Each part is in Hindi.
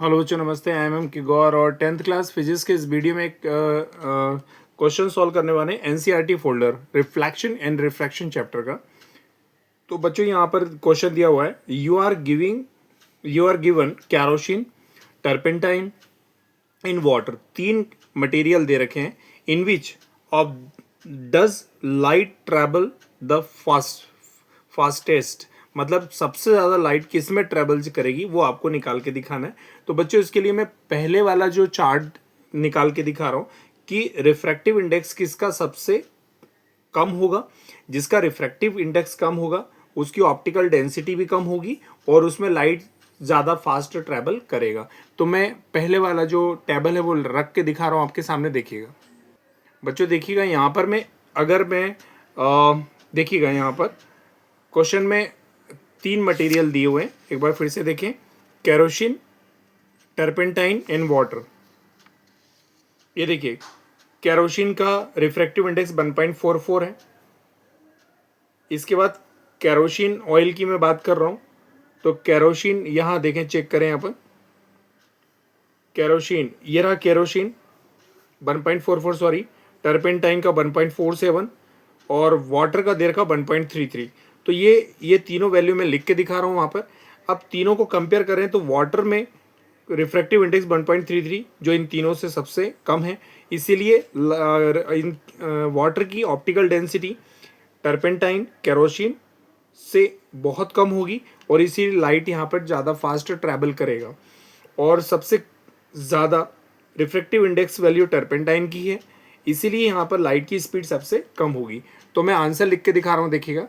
हेलो बच्चों, नमस्ते। आई एम किगौर और 10th क्लास फिजिक्स के इस वीडियो में एक क्वेश्चन सॉल्व करने वाले हैं NCERT folder reflection and refraction chapter का। तो बच्चों यहाँ पर क्वेश्चन दिया हुआ है, you are given kerosene, turpentine in water. तीन मटेरियल दे रखे हैं। In which of does light travel the fastest, मतलब सबसे ज़्यादा लाइट किस में ट्रेवल करेगी वो आपको निकाल के दिखाना है। तो बच्चों इसके लिए मैं पहले वाला जो चार्ट निकाल के दिखा रहा हूँ कि रिफ्रैक्टिव इंडेक्स किसका सबसे कम होगा। जिसका रिफ्रैक्टिव इंडेक्स कम होगा उसकी ऑप्टिकल डेंसिटी भी कम होगी और उसमें लाइट ज़्यादा फास्ट ट्रैवल करेगा। तो मैं पहले वाला जो टेबल है वो रख के दिखा रहा हूँ आपके सामने, देखिएगा बच्चों। देखिएगा यहाँ पर मैं देखिएगा यहाँ पर क्वेश्चन में तीन मटेरियल दिए हुए हैं। एक बार फिर से देखें, केरोसिन, टर्पेंटाइन एंड वाटर। ये देखिए, केरोसिन का रिफ्रैक्टिव इंडेक्स 1.44 है। इसके बाद केरोसिन ऑयल की मैं बात कर रहा हूँ, तो केरोसिन यहाँ देखें, चेक करें यहाँ पर केरोसिन, ये रहा केरोसिन 1.44, सॉरी, टर्पेंटाइन का 1.47 और वाटर का देर का 1.33। तो ये तीनों वैल्यू मैं लिख के दिखा रहा हूँ वहाँ पर। अब तीनों को कंपेयर करें तो वाटर में रिफ्रैक्टिव इंडेक्स 1.33 जो इन तीनों से सबसे कम है, इसीलिए इन वाटर की ऑप्टिकल डेंसिटी टर्पेंटाइन केरोसिन से बहुत कम होगी और इसीलिए लाइट यहाँ पर ज़्यादा फास्ट ट्रैवल करेगा। और सबसे ज़्यादा रिफ्रैक्टिव इंडेक्स वैल्यू टर्पेंटाइन की है, इसीलिए यहाँ पर लाइट की स्पीड सबसे कम होगी। तो मैं आंसर लिख के दिखा रहा हूँ, देखिएगा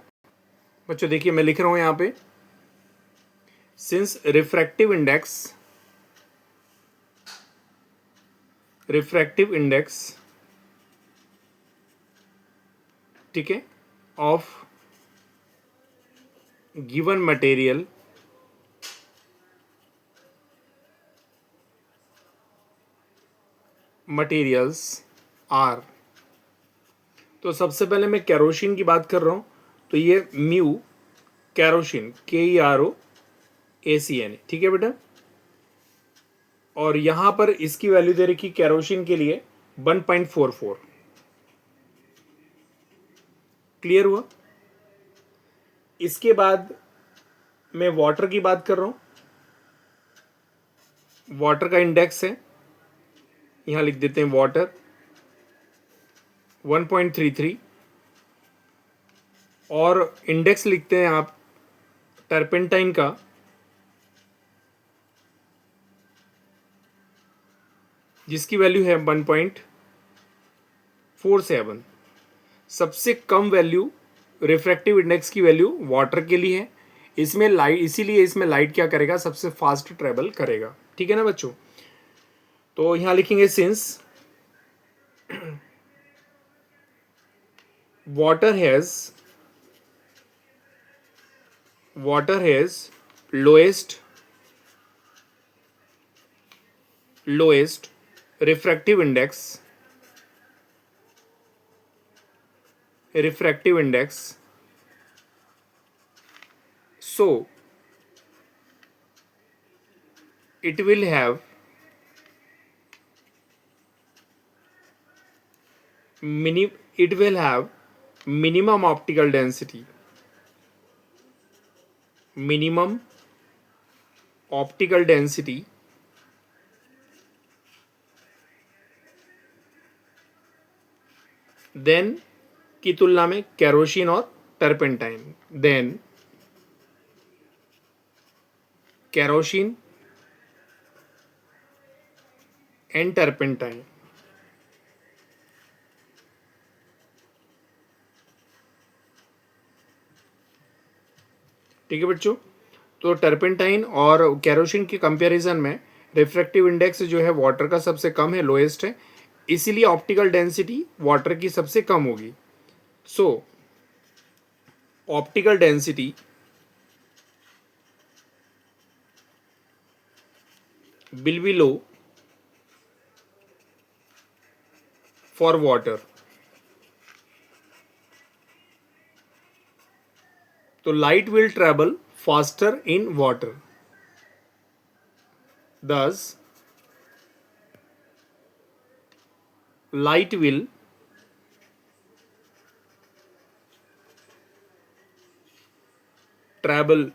बच्चों। देखिए मैं लिख रहा हूँ यहाँ पे, सिंस रिफ्रैक्टिव इंडेक्स, ठीक है, ऑफ गिवन मटेरियल्स आर। तो सबसे पहले मैं केरोसिन की बात कर रहा हूँ, तो ये म्यू केरोसिन, KEROACN, ठीक है बेटा। और यहां पर इसकी वैल्यू दे रखी केरोसिन के लिए 1.44। क्लियर हुआ। इसके बाद मैं वाटर की बात कर रहा हूं, वाटर का इंडेक्स है, यहां लिख देते हैं वाटर 1.33 और इंडेक्स लिखते हैं आप टर्पेंटाइन का, जिसकी वैल्यू है 1.47। सबसे कम वैल्यू रिफ्रैक्टिव इंडेक्स की वैल्यू वाटर के लिए है। इसमें लाइट, इसीलिए इसमें लाइट क्या करेगा, सबसे फास्ट ट्रेवल करेगा। ठीक है ना बच्चों। तो यहां लिखेंगे since water has lowest refractive index, so it will have minimum optical density, then की तुलना में केरोसिन और turpentine, then kerosene and turpentine. ठीक है बच्चों। तो टर्पेंटाइन और केरोसिन के कंपैरिजन में रिफ्रैक्टिव इंडेक्स जो है वाटर का सबसे कम है, लोएस्ट है, इसीलिए ऑप्टिकल डेंसिटी वाटर की सबसे कम होगी। So optical density will be low for water। तो light will travel faster in water. thus light will travel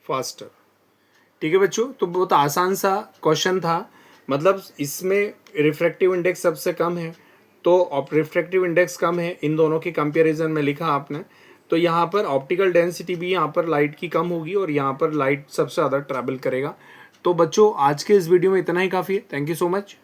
faster. ठीक है बच्चों, तो बहुत आसान सा क्वेश्चन था, मतलब इसमें रिफ्रैक्टिव इंडेक्स सबसे कम है, तो रिफ्रैक्टिव इंडेक्स कम है, इन दोनों के कंपैरिजन में लिखा आपने, तो यहाँ पर ऑप्टिकल डेंसिटी भी यहाँ पर लाइट की कम होगी और यहाँ पर लाइट सबसे ज़्यादा ट्रैवल करेगा। तो बच्चों आज के इस वीडियो में इतना ही काफ़ी है। Thank you so much.